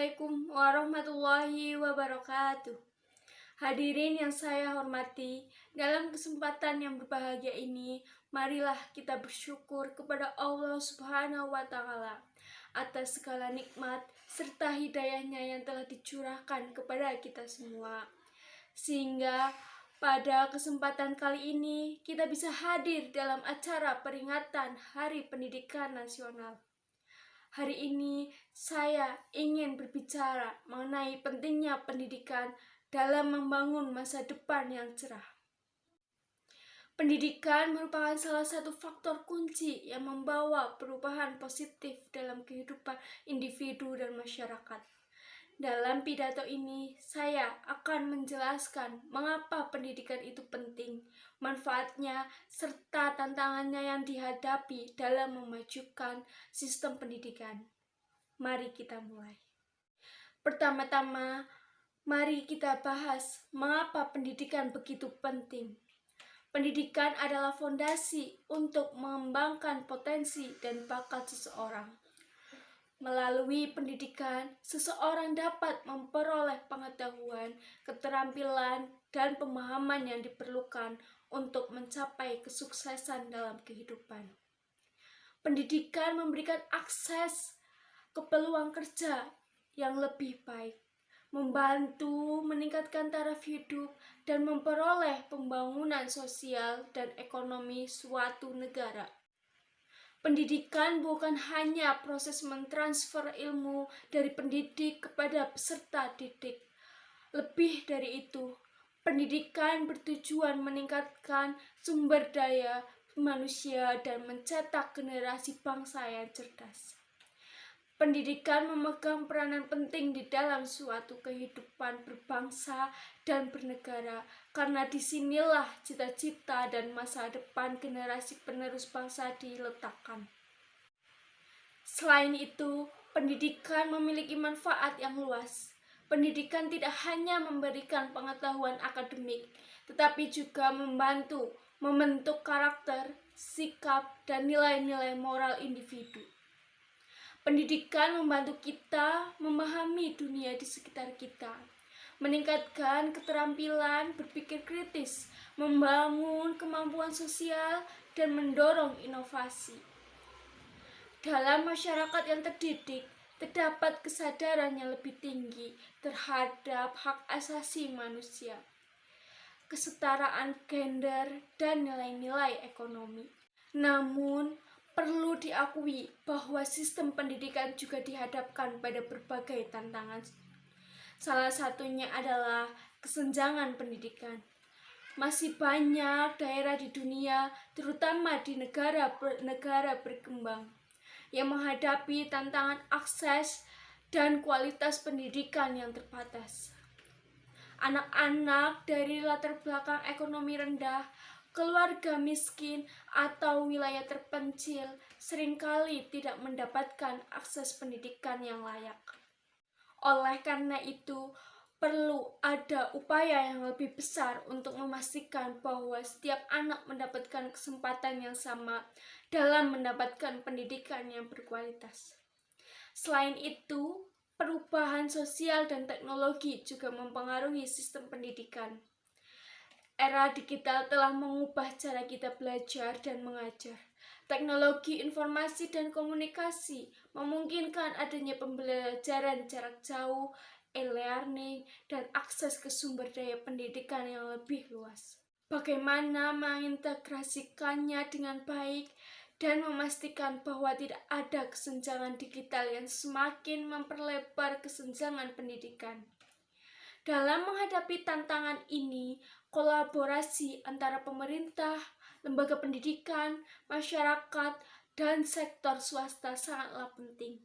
Assalamualaikum warahmatullahi wabarakatuh. Hadirin yang saya hormati, dalam kesempatan yang berbahagia ini, marilah kita bersyukur kepada Allah Subhanahu wa Ta'ala atas segala nikmat serta hidayahnya yang telah dicurahkan kepada kita semua. Sehingga pada kesempatan kali ini kita bisa hadir dalam acara peringatan Hari Pendidikan Nasional. Hari ini saya ingin berbicara mengenai pentingnya pendidikan dalam membangun masa depan yang cerah. Pendidikan merupakan salah satu faktor kunci yang membawa perubahan positif dalam kehidupan individu dan masyarakat. Dalam pidato ini, saya akan menjelaskan mengapa pendidikan itu penting, manfaatnya, serta tantangannya yang dihadapi dalam memajukan sistem pendidikan. Mari kita mulai. Pertama-tama, mari kita bahas mengapa pendidikan begitu penting. Pendidikan adalah fondasi untuk mengembangkan potensi dan bakat seseorang. Melalui pendidikan, seseorang dapat memperoleh pengetahuan, keterampilan, dan pemahaman yang diperlukan untuk mencapai kesuksesan dalam kehidupan. Pendidikan memberikan akses ke peluang kerja yang lebih baik, membantu meningkatkan taraf hidup, dan memperoleh pembangunan sosial dan ekonomi suatu negara. Pendidikan bukan hanya proses mentransfer ilmu dari pendidik kepada peserta didik. Lebih dari itu, pendidikan bertujuan meningkatkan sumber daya manusia dan mencetak generasi bangsa yang cerdas. Pendidikan memegang peranan penting di dalam suatu kehidupan berbangsa dan bernegara, karena disinilah cita-cita dan masa depan generasi penerus bangsa diletakkan. Selain itu, pendidikan memiliki manfaat yang luas. Pendidikan tidak hanya memberikan pengetahuan akademik, tetapi juga membantu membentuk karakter, sikap, dan nilai-nilai moral individu. Pendidikan membantu kita memahami dunia di sekitar kita, meningkatkan keterampilan berpikir kritis, membangun kemampuan sosial, dan mendorong inovasi. Dalam masyarakat yang terdidik, terdapat kesadaran yang lebih tinggi terhadap hak asasi manusia, kesetaraan gender, dan nilai-nilai ekonomi. Namun, perlu diakui bahwa sistem pendidikan juga dihadapkan pada berbagai tantangan. Salah satunya adalah kesenjangan pendidikan. Masih banyak daerah di dunia, terutama di negara berkembang, yang menghadapi tantangan akses dan kualitas pendidikan yang terbatas. Anak-anak dari latar belakang ekonomi rendah, keluarga miskin, atau wilayah terpencil seringkali tidak mendapatkan akses pendidikan yang layak. Oleh karena itu, perlu ada upaya yang lebih besar untuk memastikan bahwa setiap anak mendapatkan kesempatan yang sama dalam mendapatkan pendidikan yang berkualitas. Selain itu, perubahan sosial dan teknologi juga mempengaruhi sistem pendidikan. Era digital telah mengubah cara kita belajar dan mengajar. Teknologi informasi dan komunikasi memungkinkan adanya pembelajaran jarak jauh, e-learning, dan akses ke sumber daya pendidikan yang lebih luas. Bagaimana mengintegrasikannya dengan baik dan memastikan bahwa tidak ada kesenjangan digital yang semakin memperlebar kesenjangan pendidikan. Dalam menghadapi tantangan ini, kolaborasi antara pemerintah, lembaga pendidikan, masyarakat, dan sektor swasta sangatlah penting.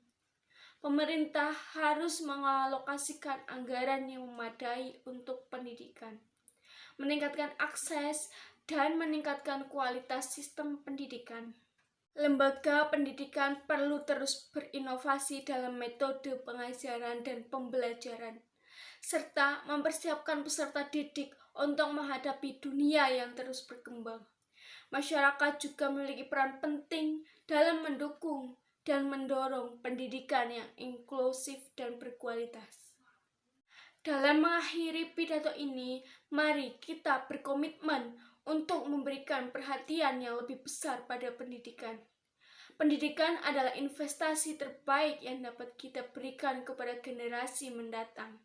Pemerintah harus mengalokasikan anggaran yang memadai untuk pendidikan, meningkatkan akses, dan meningkatkan kualitas sistem pendidikan. Lembaga pendidikan perlu terus berinovasi dalam metode pengajaran dan pembelajaran, serta mempersiapkan peserta didik untuk menghadapi dunia yang terus berkembang. Masyarakat juga memiliki peran penting dalam mendukung dan mendorong pendidikan yang inklusif dan berkualitas. Dalam mengakhiri pidato ini, mari kita berkomitmen untuk memberikan perhatian yang lebih besar pada pendidikan. Pendidikan adalah investasi terbaik yang dapat kita berikan kepada generasi mendatang.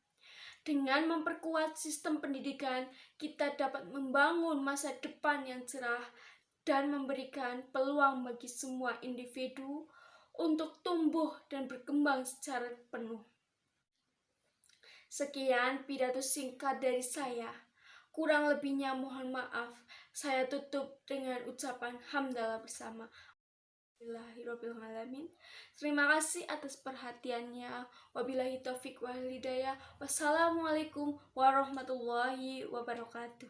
Dengan memperkuat sistem pendidikan, kita dapat membangun masa depan yang cerah dan memberikan peluang bagi semua individu untuk tumbuh dan berkembang secara penuh. Sekian pidato singkat dari saya. Kurang lebihnya mohon maaf. Saya tutup dengan ucapan hamdalah bersama. Alhamdulillahirrabbilalamin. Terima kasih atas perhatiannya. Wabillahi taufiq wal hidayah. Wassalamualaikum warahmatullahi wabarakatuh.